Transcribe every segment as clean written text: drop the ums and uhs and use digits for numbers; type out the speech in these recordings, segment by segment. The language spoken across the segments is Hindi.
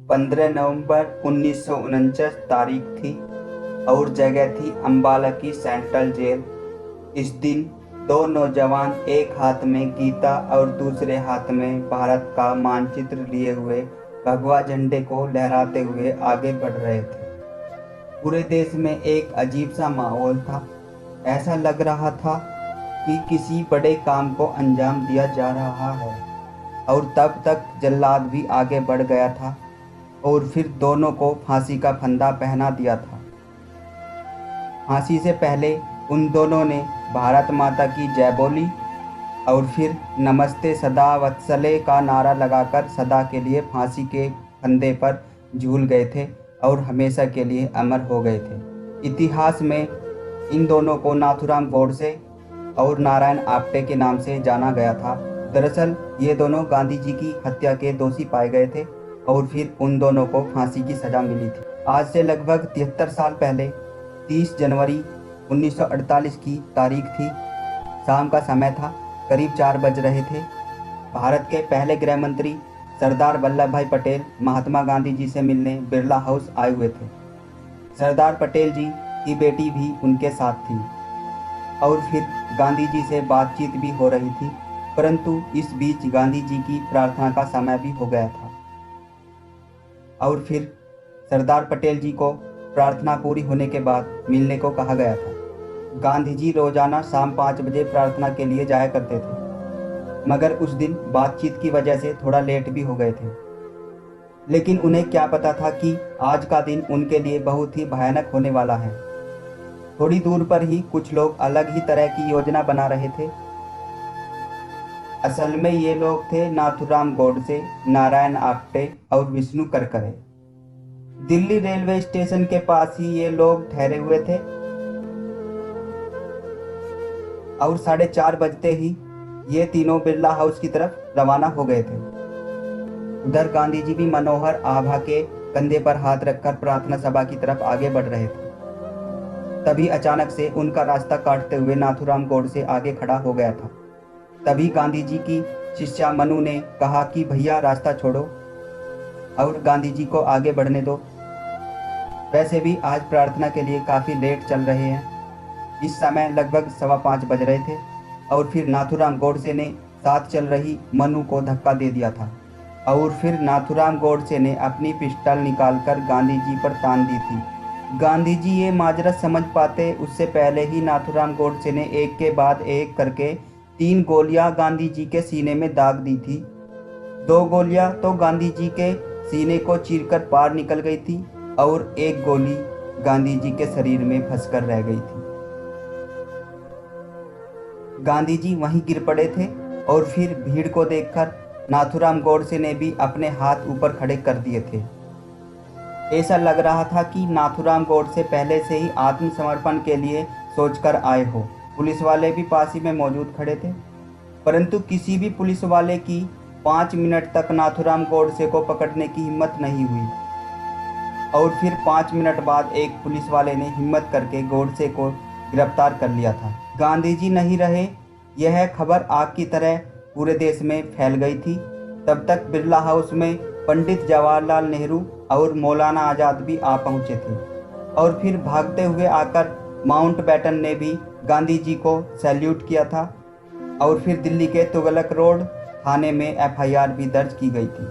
15 नवंबर 1949 तारीख थी और जगह थी अम्बाला की सेंट्रल जेल। इस दिन दो नौजवान एक हाथ में गीता और दूसरे हाथ में भारत का मानचित्र लिए हुए भगवा झंडे को लहराते हुए आगे बढ़ रहे थे। पूरे देश में एक अजीब सा माहौल था। ऐसा लग रहा था कि किसी बड़े काम को अंजाम दिया जा रहा है। और तब तक जल्लाद भी आगे बढ़ गया था और फिर दोनों को फांसी का फंदा पहना दिया था। फांसी से पहले उन दोनों ने भारत माता की जय बोली और फिर नमस्ते सदा वत्सले का नारा लगाकर सदा के लिए फांसी के फंदे पर झूल गए थे और हमेशा के लिए अमर हो गए थे। इतिहास में इन दोनों को नाथूराम गोडसे और नारायण आप्टे के नाम से जाना गया था। दरअसल ये दोनों गांधी जी की हत्या के दोषी पाए गए थे और फिर उन दोनों को फांसी की सजा मिली थी। आज से लगभग 73 साल पहले 30 जनवरी 1948 की तारीख थी। शाम का समय था, करीब 4 बज रहे थे। भारत के पहले गृह मंत्री सरदार वल्लभ भाई पटेल महात्मा गांधी जी से मिलने बिरला हाउस आए हुए थे। सरदार पटेल जी की बेटी भी उनके साथ थी और फिर गांधी जी से बातचीत भी हो रही थी, परंतु इस बीच गांधी जी की प्रार्थना का समय भी हो गया था। और फिर सरदार पटेल जी को प्रार्थना पूरी होने के बाद मिलने को कहा गया था। गांधी जी रोजाना शाम 5 बजे प्रार्थना के लिए जाया करते थे, मगर उस दिन बातचीत की वजह से थोड़ा लेट भी हो गए थे। लेकिन उन्हें क्या पता था कि आज का दिन उनके लिए बहुत ही भयानक होने वाला है। थोड़ी दूर पर ही कुछ लोग अलग ही तरह की योजना बना रहे थे। असल में ये लोग थे नाथूराम गोडसे, नारायण आप्टे और विष्णु करकरे। दिल्ली रेलवे स्टेशन के पास ही ये लोग ठहरे हुए थे और 4:30 बजते ही ये तीनों बिरला हाउस की तरफ रवाना हो गए थे। उधर गांधी जी भी मनोहर आभा के कंधे पर हाथ रखकर प्रार्थना सभा की तरफ आगे बढ़ रहे थे। तभी अचानक से उनका रास्ता काटते हुए नाथूराम गोडसे आगे खड़ा हो गया था। तभी गांधी जी की शिष्या मनु ने कहा कि भैया रास्ता छोड़ो और गांधी जी को आगे बढ़ने दो। वैसे भी आज प्रार्थना के लिए काफ़ी लेट चल रहे हैं। इस समय लगभग 5:15 बज रहे थे और फिर नाथूराम गोडसे ने साथ चल रही मनु को धक्का दे दिया था और फिर नाथूराम गोडसे ने अपनी पिस्टल निकालकर गांधी जी पर तान दी थी। गांधी जी ये माजरत समझ पाते उससे पहले ही नाथूराम गोडसे ने एक के बाद एक करके 3 गोलियां गांधी जी के सीने में दाग दी थी। 2 गोलियां तो गांधी जी के सीने को चीरकर पार निकल गई थी और एक गोली गांधी जी के शरीर में फंसकर रह गई थी। गांधी जी वहीं गिर पड़े थे और फिर भीड़ को देखकर नाथूराम गोडसे ने भी अपने हाथ ऊपर खड़े कर दिए थे। ऐसा लग रहा था कि नाथूराम गोडसे पहले से ही आत्मसमर्पण के लिए सोचकर आए हो। पुलिस वाले भी पास ही में मौजूद खड़े थे, परंतु किसी भी पुलिस वाले की 5 मिनट तक नाथूराम गोडसे को पकड़ने की हिम्मत नहीं हुई। और फिर 5 मिनट बाद एक पुलिस वाले ने हिम्मत करके गोडसे को गिरफ्तार कर लिया था। गांधी जी नहीं रहे, यह खबर आग की तरह पूरे देश में फैल गई थी। तब तक बिरला हाउस में पंडित जवाहरलाल नेहरू और मौलाना आज़ाद भी आ पहुंचे थे और फिर भागते हुए आकर माउंटबेटन ने भी गांधी जी को सैल्यूट किया था और फिर दिल्ली के तुगलक रोड थाने में एफआईआर भी दर्ज की गई थी।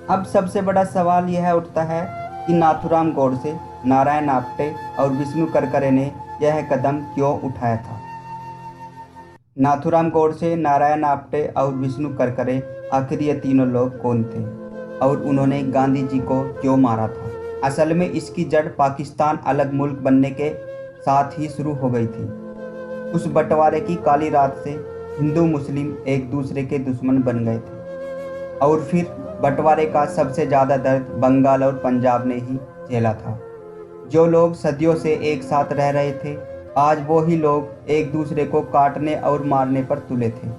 अब सबसे बड़ा सवाल यह उठता है कि नाथूराम गोडसे, नारायण आप्टे और विष्णु करकरे ने यह कदम क्यों उठाया था। नाथूराम गोडसे, नारायण आप्टे और विष्णु करकरे आखिर ये तीनों लोग कौन थे और उन्होंने गांधी जी को क्यों मारा था। असल में इसकी जड़ पाकिस्तान अलग मुल्क बनने के साथ ही शुरू हो गई थी। उस बंटवारे की काली रात से हिंदू मुस्लिम एक दूसरे के दुश्मन बन गए थे और फिर बंटवारे का सबसे ज़्यादा दर्द बंगाल और पंजाब ने ही झेला था। जो लोग सदियों से एक साथ रह रहे थे, आज वो ही लोग एक दूसरे को काटने और मारने पर तुले थे।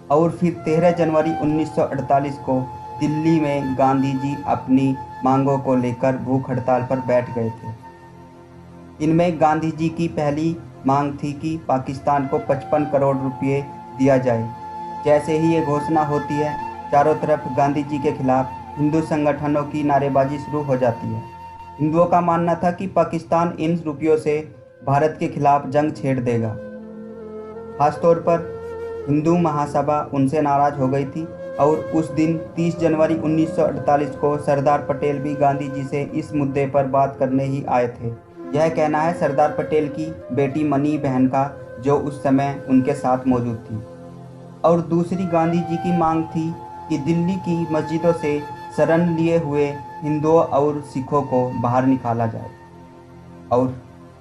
और फिर 13 जनवरी 1948 को दिल्ली में गांधी जी अपनी मांगों को लेकर भूख हड़ताल पर बैठ गए थे। इनमें गांधी जी की पहली मांग थी कि पाकिस्तान को 55 करोड़ रुपये दिया जाए। जैसे ही ये घोषणा होती है, चारों तरफ गांधी जी के खिलाफ हिंदू संगठनों की नारेबाजी शुरू हो जाती है। हिंदुओं का मानना था कि पाकिस्तान इन रुपयों से भारत के खिलाफ जंग छेड़ देगा। खासतौर पर हिंदू महासभा उनसे नाराज हो गई थी और उस दिन 30 जनवरी 1948 को सरदार पटेल भी गांधी जी से इस मुद्दे पर बात करने ही आए थे। यह कहना है सरदार पटेल की बेटी मनी बहन का, जो उस समय उनके साथ मौजूद थी। और दूसरी गांधी जी की मांग थी कि दिल्ली की मस्जिदों से शरण लिए हुए हिंदुओं और सिखों को बाहर निकाला जाए और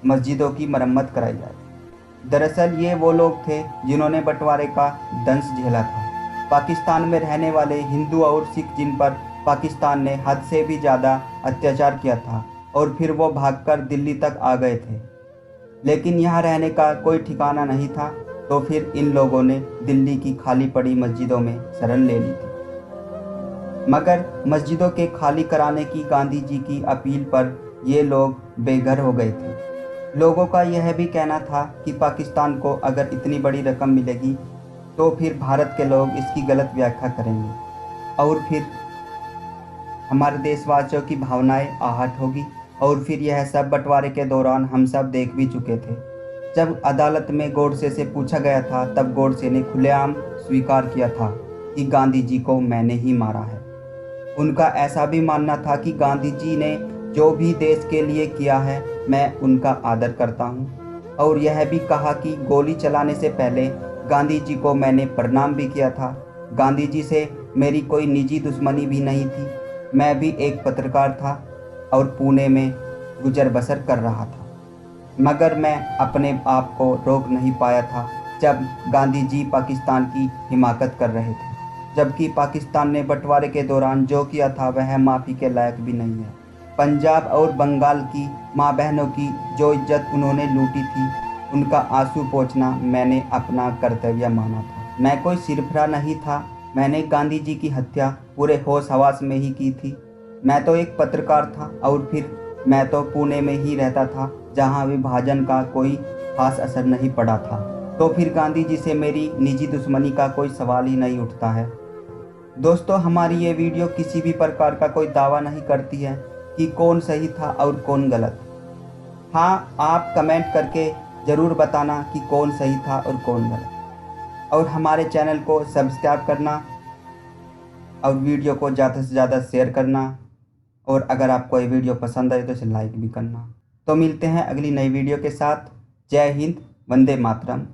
मस्जिदों की मरम्मत कराई जाए। दरअसल ये वो लोग थे जिन्होंने बंटवारे का दंश झेला था। पाकिस्तान में रहने वाले हिंदू और सिख जिन पर पाकिस्तान ने हद से भी ज़्यादा अत्याचार किया था और फिर वो भागकर दिल्ली तक आ गए थे, लेकिन यहाँ रहने का कोई ठिकाना नहीं था, तो फिर इन लोगों ने दिल्ली की खाली पड़ी मस्जिदों में शरण ले ली थी। मगर मस्जिदों के खाली कराने की गांधी जी की अपील पर ये लोग बेघर हो गए थे। लोगों का यह भी कहना था कि पाकिस्तान को अगर इतनी बड़ी रकम मिलेगी तो फिर भारत के लोग इसकी गलत व्याख्या करेंगे और फिर हमारे देशवासियों की भावनाएं आहत होगी। और फिर यह सब बंटवारे के दौरान हम सब देख भी चुके थे। जब अदालत में गोडसे से पूछा गया था तब गोडसे ने खुलेआम स्वीकार किया था कि गांधी जी को मैंने ही मारा है। उनका ऐसा भी मानना था कि गांधी जी ने जो भी देश के लिए किया है मैं उनका आदर करता हूँ, और यह भी कहा कि गोली चलाने से पहले गांधी जी को मैंने प्रणाम भी किया था। गांधी जी से मेरी कोई निजी दुश्मनी भी नहीं थी। मैं भी एक पत्रकार था और पुणे में गुजर बसर कर रहा था, मगर मैं अपने आप को रोक नहीं पाया था जब गांधी जी पाकिस्तान की हिमाकत कर रहे थे, जबकि पाकिस्तान ने बंटवारे के दौरान जो किया था वह माफ़ी के लायक भी नहीं है। पंजाब और बंगाल की माँ बहनों की जो इज्जत उन्होंने लूटी थी, उनका आंसू पोंछना मैंने अपना कर्तव्य माना था। मैं कोई सिरफरा नहीं था। मैंने गांधी जी की हत्या पूरे होश हवास में ही की थी। मैं तो एक पत्रकार था और फिर मैं तो पुणे में ही रहता था, जहाँ विभाजन का कोई खास असर नहीं पड़ा था। तो फिर गांधी जी से मेरी निजी दुश्मनी का कोई सवाल ही नहीं उठता है। दोस्तों, हमारी ये वीडियो किसी भी प्रकार का कोई दावा नहीं करती है कि कौन सही था और कौन गलत। हाँ, आप कमेंट करके ज़रूर बताना कि कौन सही था और कौन गलत, और हमारे चैनल को सब्सक्राइब करना और वीडियो को ज़्यादा से ज़्यादा शेयर करना, और अगर आपको ये वीडियो पसंद आए तो इसे लाइक भी करना। तो मिलते हैं अगली नई वीडियो के साथ। जय हिंद, वंदे मातरम।